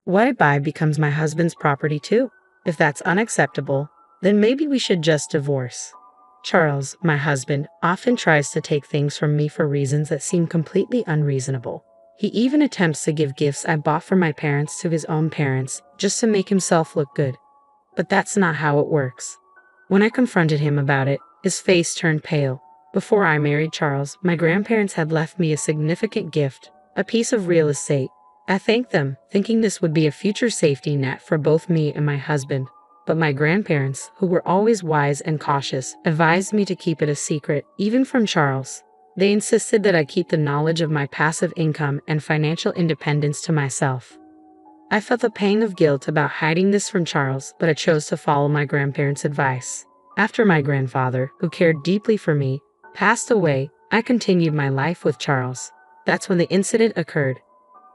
what I buy becomes my husband's property too. If that's unacceptable, then maybe we should just divorce. Charles, my husband, often tries to take things from me for reasons that seem completely unreasonable. He even attempts to give gifts I bought for my parents to his own parents, just to make himself look good. But that's not how it works. When I confronted him about it, his face turned pale. Before I married Charles, my grandparents had left me a significant gift, a piece of real estate. I thanked them, thinking this would be a future safety net for both me and my husband. But my grandparents, who were always wise and cautious, advised me to keep it a secret, even from Charles. They insisted that I keep the knowledge of my passive income and financial independence to myself. I felt the pang of guilt about hiding this from Charles, but I chose to follow my grandparents' advice. After my grandfather, who cared deeply for me, passed away, I continued my life with Charles. That's when the incident occurred.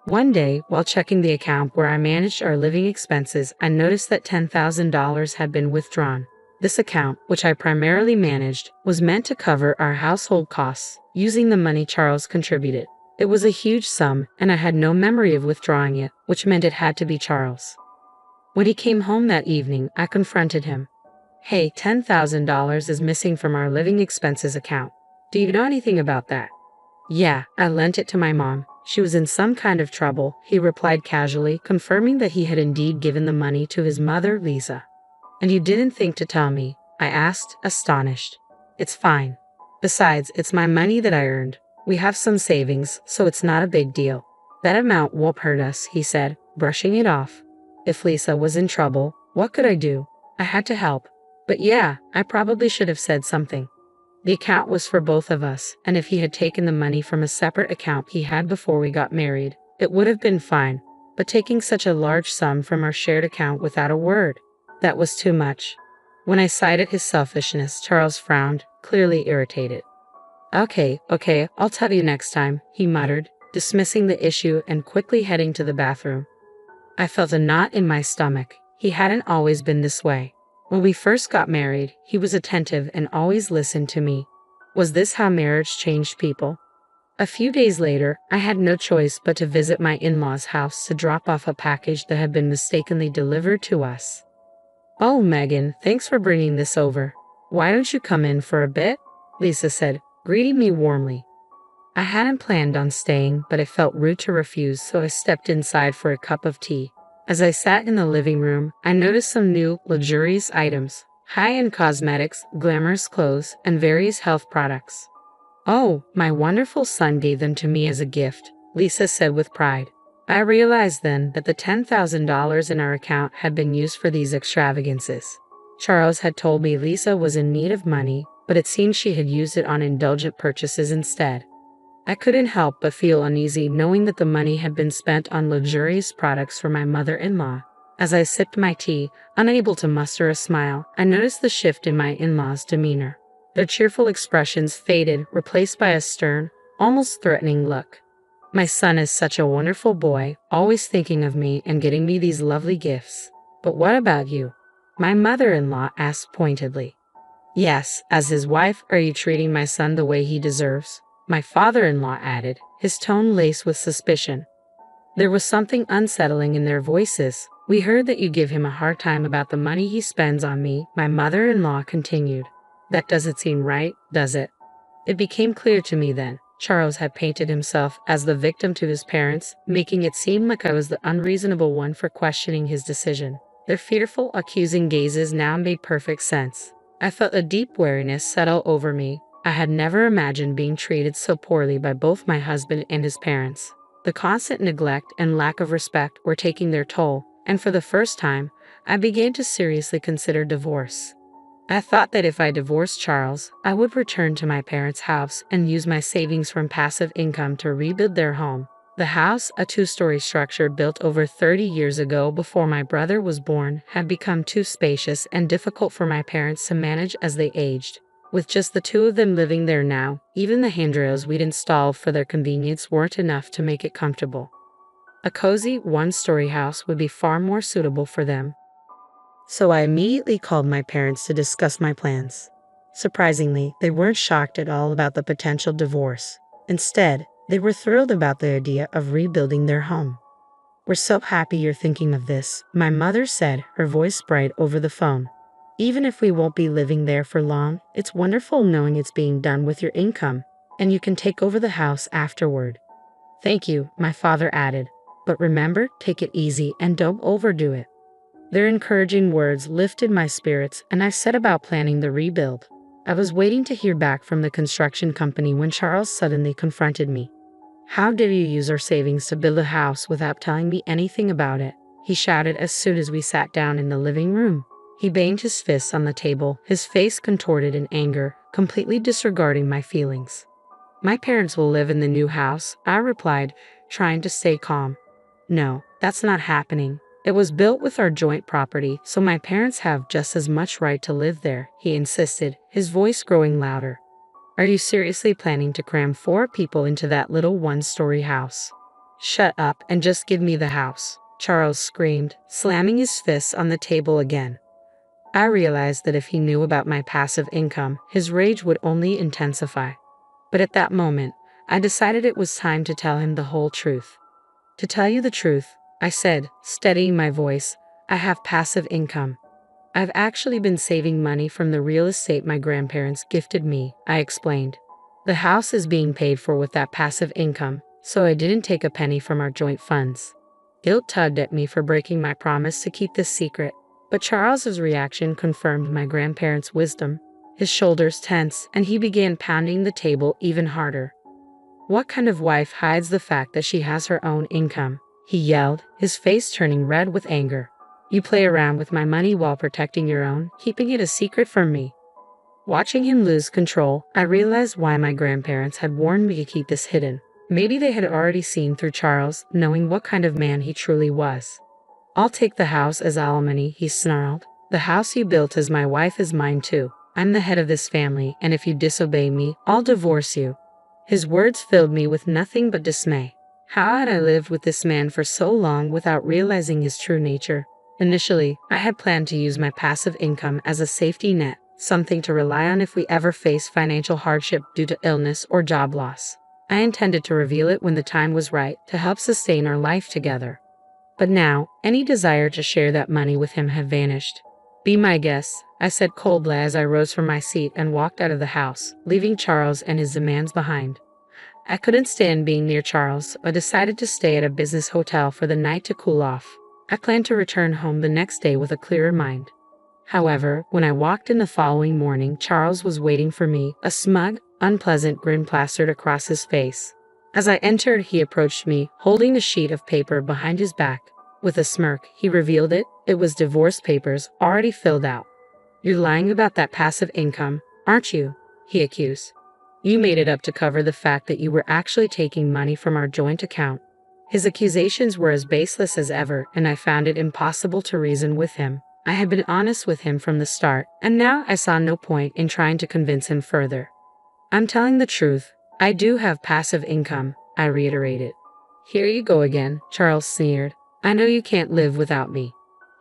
One day, while checking the account where I managed our living expenses, I noticed that $10,000 had been withdrawn. This account, which I primarily managed, was meant to cover our household costs, using the money Charles contributed. It was a huge sum, and I had no memory of withdrawing it, which meant it had to be Charles. When he came home that evening, I confronted him. "Hey, $10,000 is missing from our living expenses account. Do you know anything about that?" "Yeah, I lent it to my mom. She was in some kind of trouble," he replied casually, confirming that he had indeed given the money to his mother, Lisa. "And you didn't think to tell me?" I asked, astonished. "It's fine. Besides, it's my money that I earned. We have some savings, so it's not a big deal. That amount won't hurt us," he said, brushing it off. If Lisa was in trouble, what could I do? I had to help. But yeah, I probably should have said something. The account was for both of us, and if he had taken the money from a separate account he had before we got married, it would have been fine. But taking such a large sum from our shared account without a word, that was too much. When I cited his selfishness, Charles frowned, clearly irritated. Okay, I'll tell you next time," he muttered, dismissing the issue and quickly heading to the bathroom. I felt a knot in my stomach. He hadn't always been this way. When we first got married, he was attentive and always listened to me. Was this how marriage changed people? A few days later, I had no choice but to visit my in-laws' house to drop off a package that had been mistakenly delivered to us. "Oh, Megan, thanks for bringing this over. Why don't you come in for a bit?" Lisa said, greeting me warmly. I hadn't planned on staying, but it felt rude to refuse, so I stepped inside for a cup of tea. As I sat in the living room, I noticed some new, luxurious items, high-end cosmetics, glamorous clothes, and various health products. "Oh, my wonderful son gave them to me as a gift," Lisa said with pride. I realized then that the $10,000 in our account had been used for these extravagances. Charles had told me Lisa was in need of money, but it seemed she had used it on indulgent purchases instead. I couldn't help but feel uneasy knowing that the money had been spent on luxurious products for my mother-in-law. As I sipped my tea, unable to muster a smile, I noticed the shift in my in-laws' demeanor. Their cheerful expressions faded, replaced by a stern, almost threatening look. "My son is such a wonderful boy, always thinking of me and getting me these lovely gifts. But what about you?" my mother-in-law asked pointedly. "Yes, as his wife, are you treating my son the way he deserves?" my father-in-law added, his tone laced with suspicion. There was something unsettling in their voices. "We heard that you give him a hard time about the money he spends on me," my mother-in-law continued. "That doesn't seem right, does it?" It became clear to me then. Charles had painted himself as the victim to his parents, making it seem like I was the unreasonable one for questioning his decision. Their fearful, accusing gazes now made perfect sense. I felt a deep weariness settle over me. I had never imagined being treated so poorly by both my husband and his parents. The constant neglect and lack of respect were taking their toll, and for the first time, I began to seriously consider divorce. I thought that if I divorced Charles, I would return to my parents' house and use my savings from passive income to rebuild their home. The house, a two-story structure built over 30 years ago before my brother was born, had become too spacious and difficult for my parents to manage as they aged. With just the two of them living there now, even the handrails we'd installed for their convenience weren't enough to make it comfortable. A cozy, one-story house would be far more suitable for them. So I immediately called my parents to discuss my plans. Surprisingly, they weren't shocked at all about the potential divorce. Instead, they were thrilled about the idea of rebuilding their home. We're so happy you're thinking of this, my mother said, her voice bright over the phone. Even if we won't be living there for long, it's wonderful knowing it's being done with your income, and you can take over the house afterward. Thank you, my father added. But remember, take it easy and don't overdo it. Their encouraging words lifted my spirits, and I set about planning the rebuild. I was waiting to hear back from the construction company when Charles suddenly confronted me. How dare you use our savings to build a house without telling me anything about it? He shouted as soon as we sat down in the living room. He banged his fists on the table, his face contorted in anger, completely disregarding my feelings. My parents will live in the new house, I replied, trying to stay calm. No, that's not happening. It was built with our joint property, so my parents have just as much right to live there, he insisted, his voice growing louder. Are you seriously planning to cram 4 people into that little one-story house? Shut up and just give me the house, Charles screamed, slamming his fists on the table again. I realized that if he knew about my passive income, his rage would only intensify. But at that moment, I decided it was time to tell him the whole truth. To tell you the truth, I said, steadying my voice, I have passive income. I've actually been saving money from the real estate my grandparents gifted me, I explained. The house is being paid for with that passive income, so I didn't take a penny from our joint funds. Guilt tugged at me for breaking my promise to keep this secret, but Charles's reaction confirmed my grandparents' wisdom. His shoulders tensed, and he began pounding the table even harder. What kind of wife hides the fact that she has her own income? He yelled, his face turning red with anger. You play around with my money while protecting your own, keeping it a secret from me. Watching him lose control, I realized why my grandparents had warned me to keep this hidden. Maybe they had already seen through Charles, knowing what kind of man he truly was. I'll take the house as alimony, he snarled. The house you built as my wife is mine too. I'm the head of this family, and if you disobey me, I'll divorce you. His words filled me with nothing but dismay. How had I lived with this man for so long without realizing his true nature? Initially, I had planned to use my passive income as a safety net, something to rely on if we ever face financial hardship due to illness or job loss. I intended to reveal it when the time was right to help sustain our life together. But now, any desire to share that money with him had vanished. Be my guest, I said coldly as I rose from my seat and walked out of the house, leaving Charles and his demands behind. I couldn't stand being near Charles, but decided to stay at a business hotel for the night to cool off. I planned to return home the next day with a clearer mind. However, when I walked in the following morning, Charles was waiting for me, a smug, unpleasant grin plastered across his face. As I entered, he approached me, holding a sheet of paper behind his back. With a smirk, he revealed it. It was divorce papers, already filled out. You're lying about that passive income, aren't you? He accused. You made it up to cover the fact that you were actually taking money from our joint account. His accusations were as baseless as ever, and I found it impossible to reason with him. I had been honest with him from the start, and now I saw no point in trying to convince him further. I'm telling the truth. I do have passive income, I reiterated. Here you go again, Charles sneered. I know you can't live without me.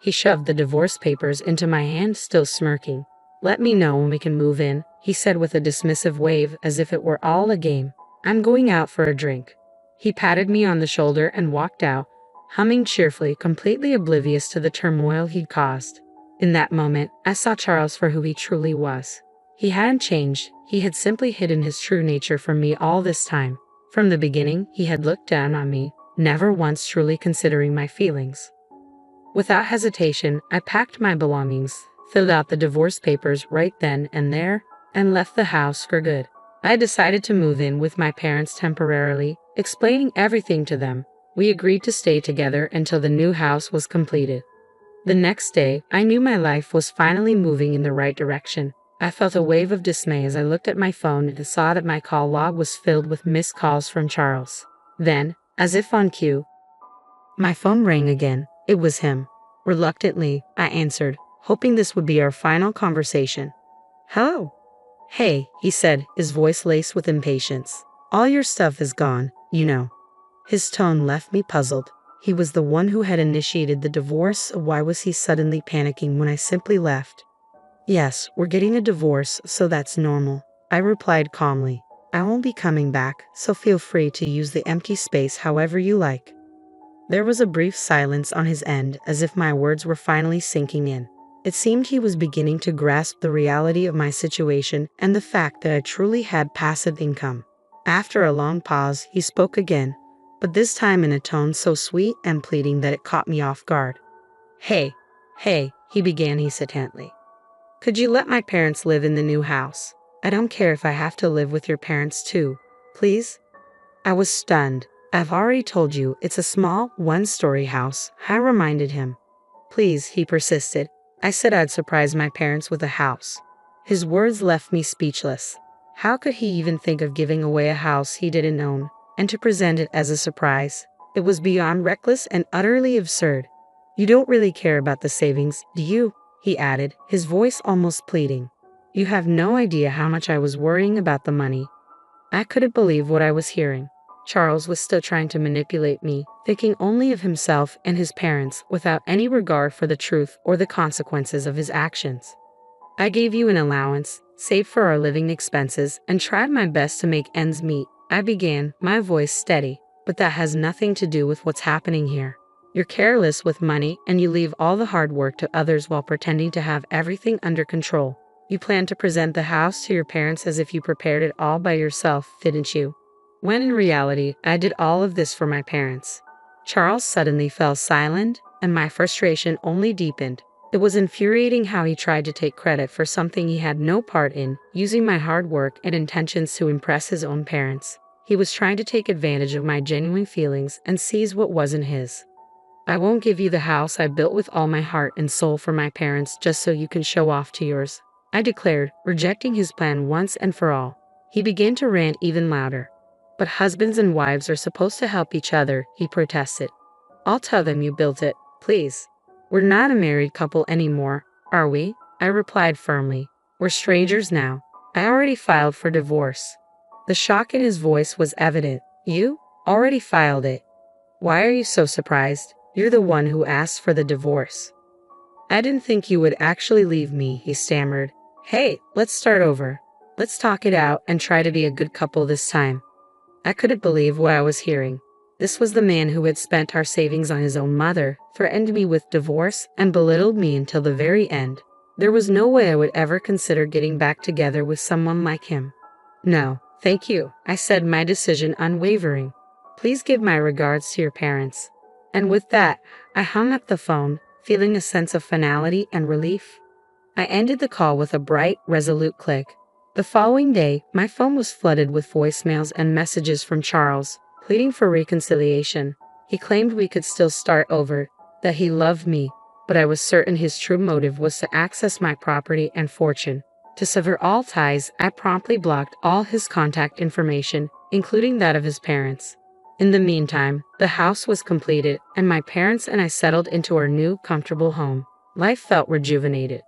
He shoved the divorce papers into my hand, still smirking. Let me know when we can move in, he said with a dismissive wave as if it were all a game. I'm going out for a drink. He patted me on the shoulder and walked out, humming cheerfully, completely oblivious to the turmoil he'd caused. In that moment, I saw Charles for who he truly was. He hadn't changed, he had simply hidden his true nature from me all this time. From the beginning, he had looked down on me, never once truly considering my feelings. Without hesitation, I packed my belongings, filled out the divorce papers right then and there, and left the house for good. I decided to move in with my parents temporarily, explaining everything to them. We agreed to stay together until the new house was completed. The next day, I knew my life was finally moving in the right direction. I felt a wave of dismay as I looked at my phone and saw that my call log was filled with missed calls from Charles. Then, as if on cue, my phone rang again. It was him. Reluctantly, I answered, hoping this would be our final conversation. Hello? Hey, he said, his voice laced with impatience. All your stuff is gone, you know. His tone left me puzzled. He was the one who had initiated the divorce, so why was he suddenly panicking when I simply left? Yes, we're getting a divorce, so that's normal, I replied calmly. I won't be coming back, so feel free to use the empty space however you like. There was a brief silence on his end, as if my words were finally sinking in. It seemed he was beginning to grasp the reality of my situation and the fact that I truly had passive income. After a long pause, he spoke again, but this time in a tone so sweet and pleading that it caught me off guard. Hey, he began hesitantly. Could you let my parents live in the new house? I don't care if I have to live with your parents too, please? I was stunned. I've already told you it's a small, one-story house, I reminded him. Please, he persisted. I said I'd surprise my parents with a house. His words left me speechless. How could he even think of giving away a house he didn't own, and to present it as a surprise? It was beyond reckless and utterly absurd. You don't really care about the savings, do you? He added, his voice almost pleading. You have no idea how much I was worrying about the money. I couldn't believe what I was hearing. Charles was still trying to manipulate me, thinking only of himself and his parents without any regard for the truth or the consequences of his actions. I gave you an allowance, saved for our living expenses, and tried my best to make ends meet, I began, my voice steady, but that has nothing to do with what's happening here. You're careless with money and you leave all the hard work to others while pretending to have everything under control. You plan to present the house to your parents as if you prepared it all by yourself, didn't you? When in reality, I did all of this for my parents. Charles suddenly fell silent, and my frustration only deepened. It was infuriating how he tried to take credit for something he had no part in, using my hard work and intentions to impress his own parents. He was trying to take advantage of my genuine feelings and seize what wasn't his. I won't give you the house I built with all my heart and soul for my parents just so you can show off to yours, I declared, rejecting his plan once and for all. He began to rant even louder. But husbands and wives are supposed to help each other, he protested. I'll tell them you built it, please. We're not a married couple anymore, are we? I replied firmly. We're strangers now. I already filed for divorce. The shock in his voice was evident. You? Already filed it? Why are you so surprised? You're the one who asked for the divorce. I didn't think you would actually leave me, he stammered. Hey, let's start over. Let's talk it out and try to be a good couple this time. I couldn't believe what I was hearing. This was the man who had spent our savings on his own mother, threatened me with divorce, and belittled me until the very end. There was no way I would ever consider getting back together with someone like him. No, thank you, I said, my decision unwavering. Please give my regards to your parents. And with that, I hung up the phone, feeling a sense of finality and relief. I ended the call with a bright, resolute click. The following day, my phone was flooded with voicemails and messages from Charles, pleading for reconciliation. He claimed we could still start over, that he loved me, but I was certain his true motive was to access my property and fortune. To sever all ties, I promptly blocked all his contact information, including that of his parents. In the meantime, the house was completed, and my parents and I settled into our new, comfortable home. Life felt rejuvenated.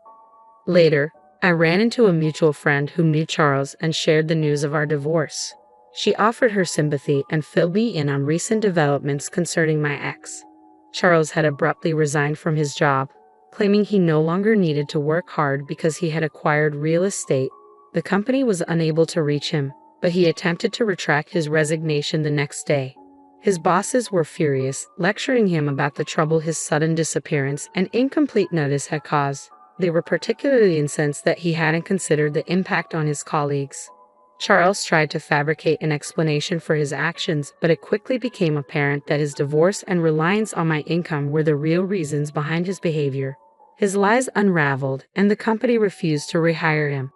Later, I ran into a mutual friend who knew Charles and shared the news of our divorce. She offered her sympathy and filled me in on recent developments concerning my ex. Charles had abruptly resigned from his job, claiming he no longer needed to work hard because he had acquired real estate. The company was unable to reach him, but he attempted to retract his resignation the next day. His bosses were furious, lecturing him about the trouble his sudden disappearance and incomplete notice had caused. They were particularly incensed that he hadn't considered the impact on his colleagues. Charles tried to fabricate an explanation for his actions, but it quickly became apparent that his divorce and reliance on my income were the real reasons behind his behavior. His lies unraveled, and the company refused to rehire him.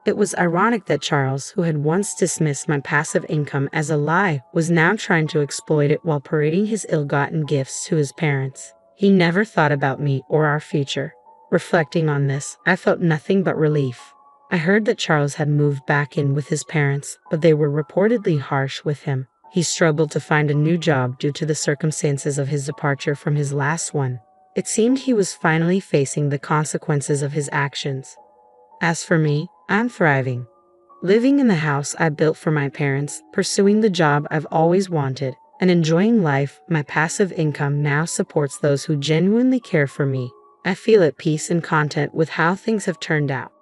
It was ironic that Charles, who had once dismissed my passive income as a lie, was now trying to exploit it while parading his ill-gotten gifts to his parents. He never thought about me or our future. Reflecting on this, I felt nothing but relief. I heard that Charles had moved back in with his parents, but they were reportedly harsh with him. He struggled to find a new job due to the circumstances of his departure from his last one. It seemed he was finally facing the consequences of his actions. As for me, I'm thriving. Living in the house I built for my parents, pursuing the job I've always wanted, and enjoying life. My passive income now supports those who genuinely care for me. I feel at peace and content with how things have turned out.